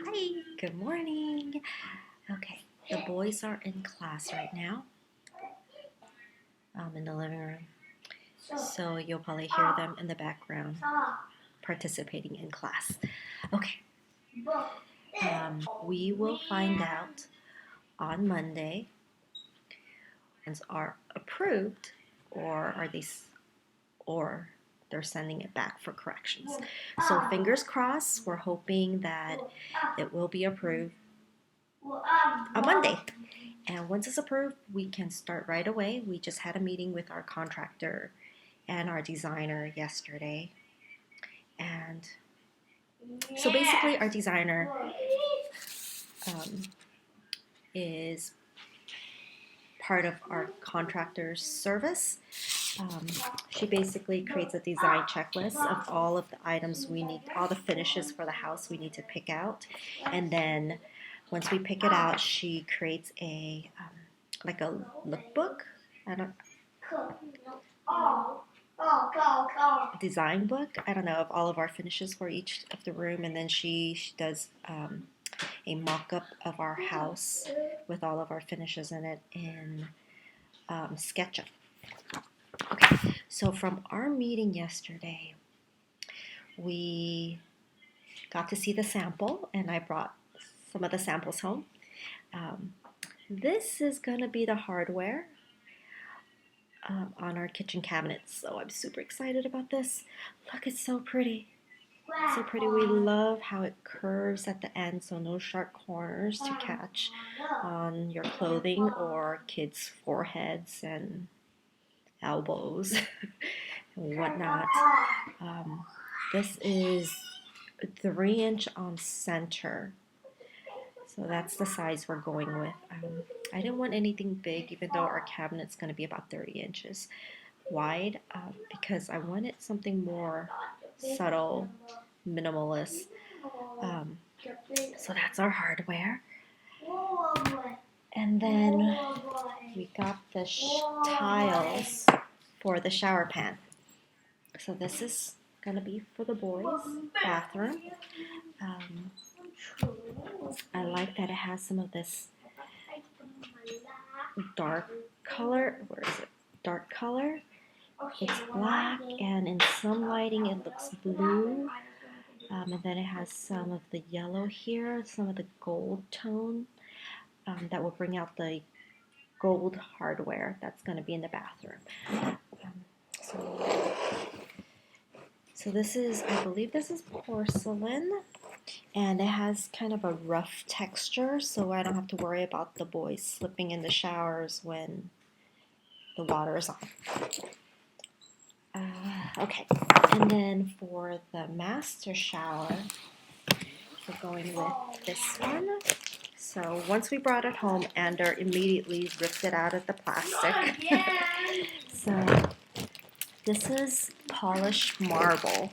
Hi, good morning. Okay, the boys are in class right now, in the living room. So you'll probably hear them in the background participating in class. Okay, we will find out on Monday if are approved or are or they're sending it back for corrections. So fingers crossed, we're hoping that it will be approved on Monday. And once it's approved, we can start right away. We just had a meeting with our contractor and our designer yesterday. And so basically, our designer is part of our contractor's service. She basically creates a design checklist of all of the items we need, all the finishes for the house we need to pick out. And then once we pick it out, she creates a like a lookbook. I don't design book. I don't know, of all of our finishes for each of the room, and then she does a mock-up of our house with all of our finishes in it in SketchUp. Okay, so from our meeting yesterday, we got to see the sample, and I brought some of the samples home. This is going to be the hardware on our kitchen cabinets, so I'm super excited about this. Look, it's so pretty. So pretty. We love how it curves at the end, so no sharp corners to catch on your clothing or kids' foreheads and elbows and whatnot. This is 3-inch on center, so that's the size we're going with. I didn't want anything big, even though our cabinet's going to be about 30 inches wide, because I wanted something more subtle, minimalist. So that's our hardware. And then we got the tiles for the shower pan. So this is going to be for the boys' bathroom. I like that it has some of this dark color. Where is it? Dark color. It's black, and in some lighting it looks blue. And then it has some of the yellow here, some of the gold tone that will bring out the gold hardware that's going to be in the bathroom. So this is, I believe this is porcelain, and it has kind of a rough texture, so I don't have to worry about the boys slipping in the showers when the water is on. Okay, and then for the master shower, we're going with this one. So once we brought it home, Ander immediately ripped it out of the plastic. So this is polished marble.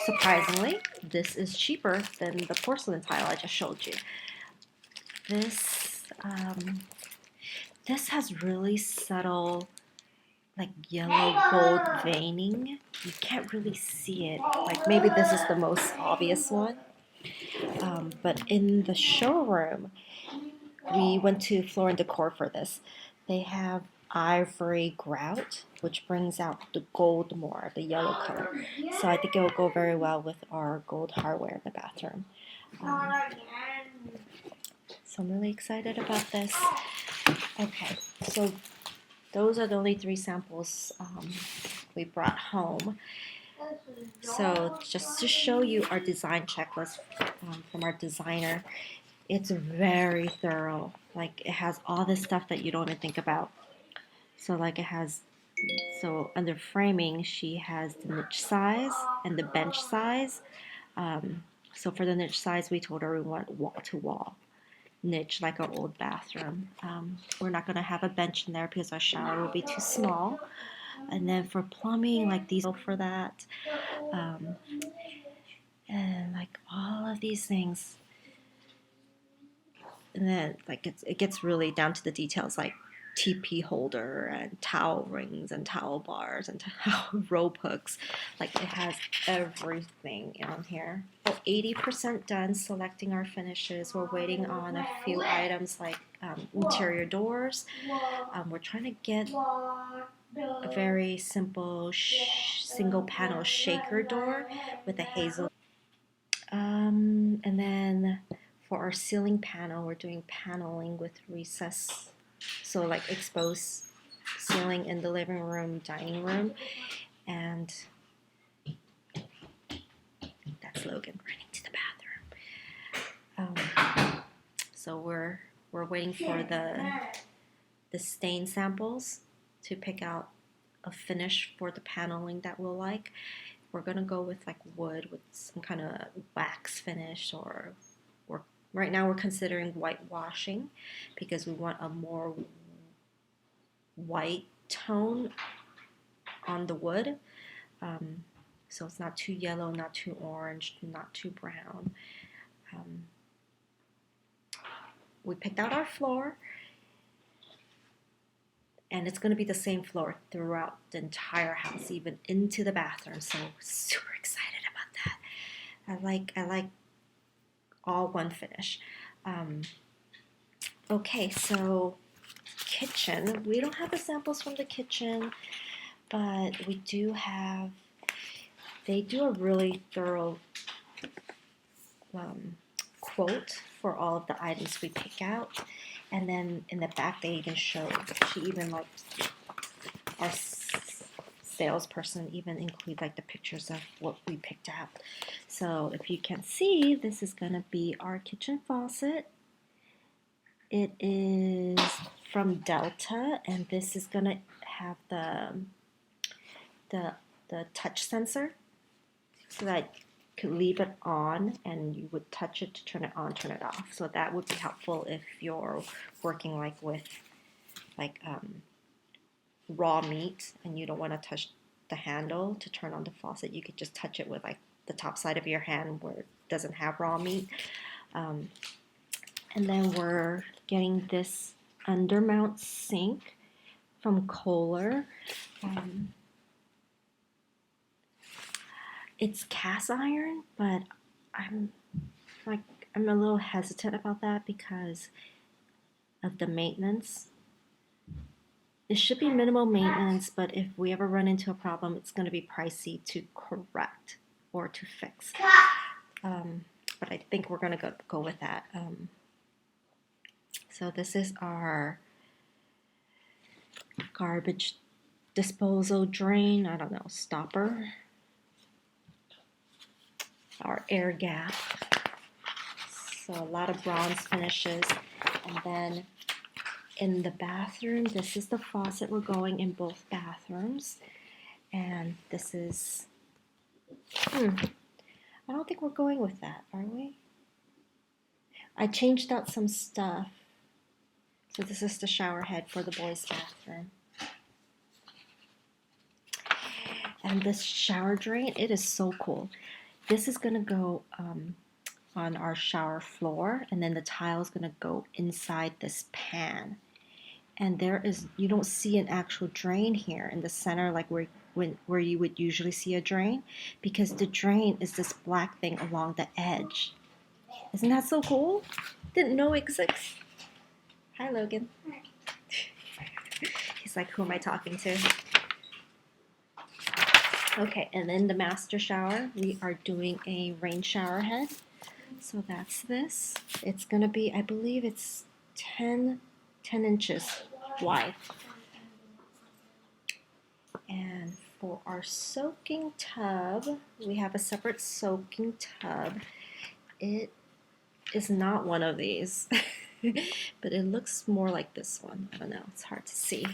Surprisingly, this is cheaper than the porcelain tile I just showed you. This has really subtle, like yellow gold veining. You can't really see it. Like maybe this is the most obvious one. But in the showroom, we went to Floor and Decor for this. They have ivory grout, which brings out the gold more, the yellow color. So I think it will go very well with our gold hardware in the bathroom. So I'm really excited about this. Okay, so those are the only 3 samples we brought home. So just to show you our design checklist from our designer, it's very thorough. Like it has all this stuff that you don't even think about. So like it has, so under framing, she has the niche size and the bench size. So for the niche size, we told her we want wall-to-wall niche, like our old bathroom. We're not going to have a bench in there because our shower will be too small. And then for plumbing, like these for that. And like all of these things. And then like it gets really down to the details, like TP holder and towel rings and towel bars and rope hooks. Like it has everything on here. Well, 80% done selecting our finishes. We're waiting on a few items like interior doors. We're trying to get a very simple single panel shaker door with a hazel. And then for our ceiling panel, we're doing paneling with recess. So like exposed ceiling in the living room, dining room, and that's Logan running to the bathroom. So we're waiting for the stain samples to pick out a finish for the paneling that we'll like. We're gonna go with like wood with some kind of wax finish, or right now we're considering whitewashing because we want a more white tone on the wood. So it's not too yellow, not too orange, not too brown. We picked out our floor, and it's going to be the same floor throughout the entire house, even into the bathroom. So super excited about that. I like all one finish. Okay, so kitchen. We don't have the samples from the kitchen, but we do have. They do a really thorough quote for all of the items we pick out, and then in the back they even show. She even like our salesperson even include like the pictures of what we picked out. So if you can see, this is gonna be our kitchen faucet. It is from Delta, and this is gonna have the touch sensor, so that you could leave it on and you would touch it to turn it on, turn it off. So that would be helpful if you're working like with raw meat and you don't want to touch the handle to turn on the faucet. You could just touch it with like the top side of your hand where it doesn't have raw meat. And then we're getting this undermount sink from Kohler. It's cast iron, but I'm a little hesitant about that because of the maintenance. It should be minimal maintenance, but if we ever run into a problem, it's going to be pricey to correct or to fix. But I think we're going to go with that. So this is our garbage disposal drain, I don't know, stopper. Our air gap. So a lot of bronze finishes. And then in the bathroom, this is the faucet. We're going in both bathrooms. And this is, I don't think we're going with that, are we? I changed out some stuff. So this is the shower head for the boys' bathroom. And this shower drain, it is so cool. This is gonna go on our shower floor, and then the tile is gonna go inside this pan. And you don't see an actual drain here in the center, like where you would usually see a drain, because the drain is this black thing along the edge. Isn't that so cool? Didn't know it exists. Hi, Logan. He's like, who am I talking to? Okay, and in the master shower, we are doing a rain shower head. So that's this. It's going to be, I believe it's 10 inches wide. And for our soaking tub, we have a separate soaking tub. It is not one of these, but it looks more like this one. I don't know, it's hard to see.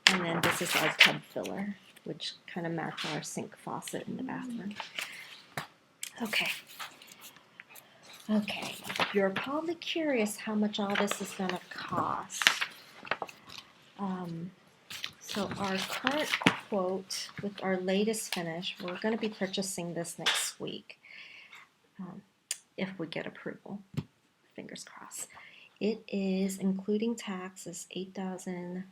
And then this is our tub filler, which kind of matches our sink faucet in the bathroom. Okay. You're probably curious how much all this is going to cost. So our current quote with our latest finish, we're going to be purchasing this next week if we get approval. Fingers crossed. It is, including tax, is $8,000.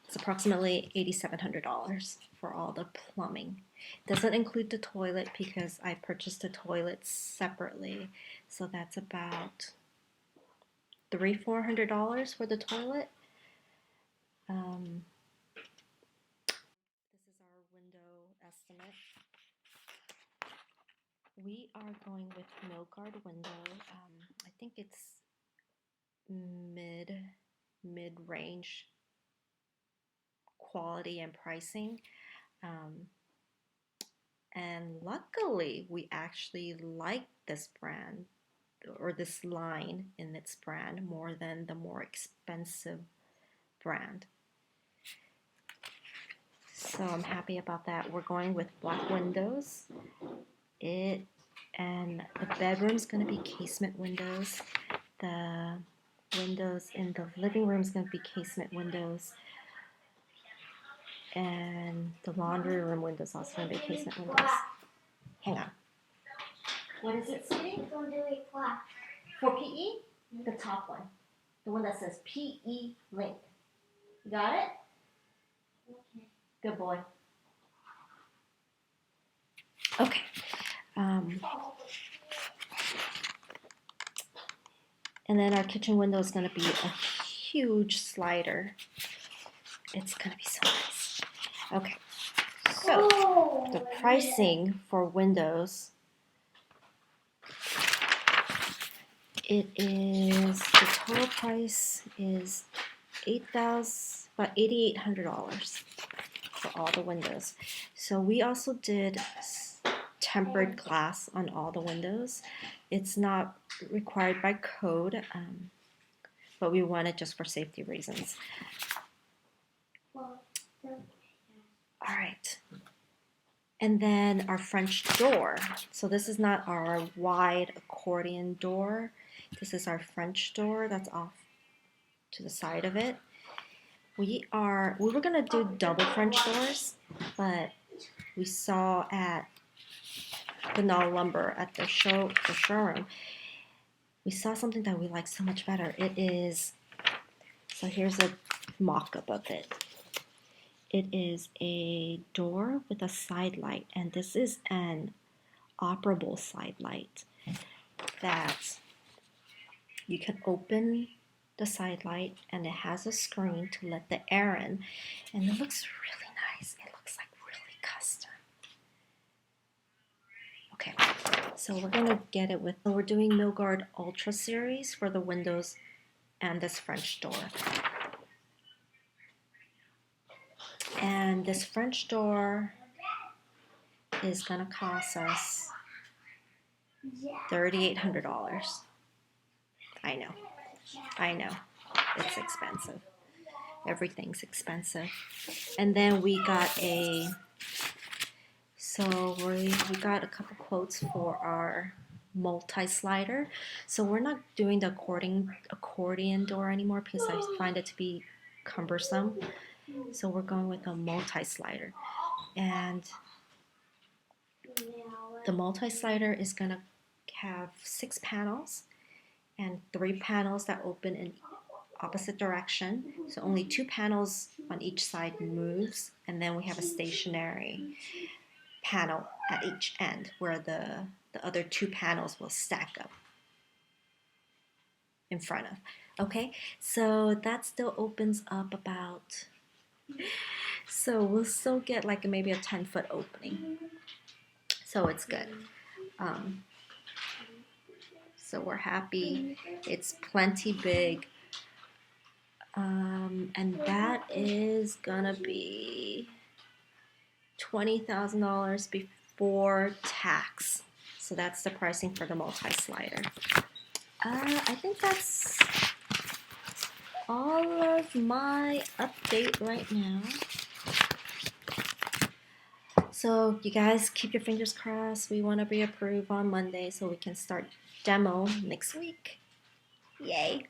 It's approximately $8,700 for all the plumbing. It doesn't include the toilet because I purchased the toilet separately. So that's about $300-400 for the toilet. This is our window estimate. We are going with Milgard window. I think it's mid-range quality and pricing. And luckily, we actually like this brand or this line in its brand more than the more expensive brand. So I'm happy about that. We're going with black windows. And the bedroom's going to be casement windows. The windows in the living room is going to be casement windows. And the laundry room windows also going to be casement windows. Hang on. What is it, sweetie? Don't do it flat. For PE? The top one. The one that says PE link. You got it? Okay. Good boy. Okay. And then our kitchen window is going to be a huge slider. It's going to be so nice. Okay. So the pricing for windows, the total price is about $8,800 for all the windows. So we also did tempered glass on all the windows. It's not required by code, but we want it just for safety reasons. All right. And then our French door. So this is not our wide accordion door. This is our French door that's off to the side of it. We were gonna do double French doors, but we saw at Banal Lumber at the showroom, we saw something that we like so much better. So here's a mock-up of it. It is a door with a side light, and this is an operable side light that you can open the side light, and it has a screen to let the air in, and it looks really nice. It looks like really custom. Okay, so we're gonna get it we're doing Milgard Ultra Series for the windows and this French door. And this French door is gonna cost us $3,800. I know, it's expensive. Everything's expensive. And then we got we got a couple quotes for our multi-slider. So we're not doing the accordion door anymore because I find it to be cumbersome. So we're going with a multi-slider. And the multi-slider is going to have 6 panels and 3 panels that open in opposite direction. So only 2 panels on each side moves, and then we have a stationary panel at each end where the other 2 panels will stack up in front of. Okay, so that still opens up about, so we'll still get like maybe a 10-foot opening. So it's good. So we're happy. It's plenty big. And that is gonna be $20,000 before tax. So that's the pricing for the multi-slider. I think that's all of my update right now. So you guys keep your fingers crossed. We want to be approved on Monday so we can start demo next week. Yay!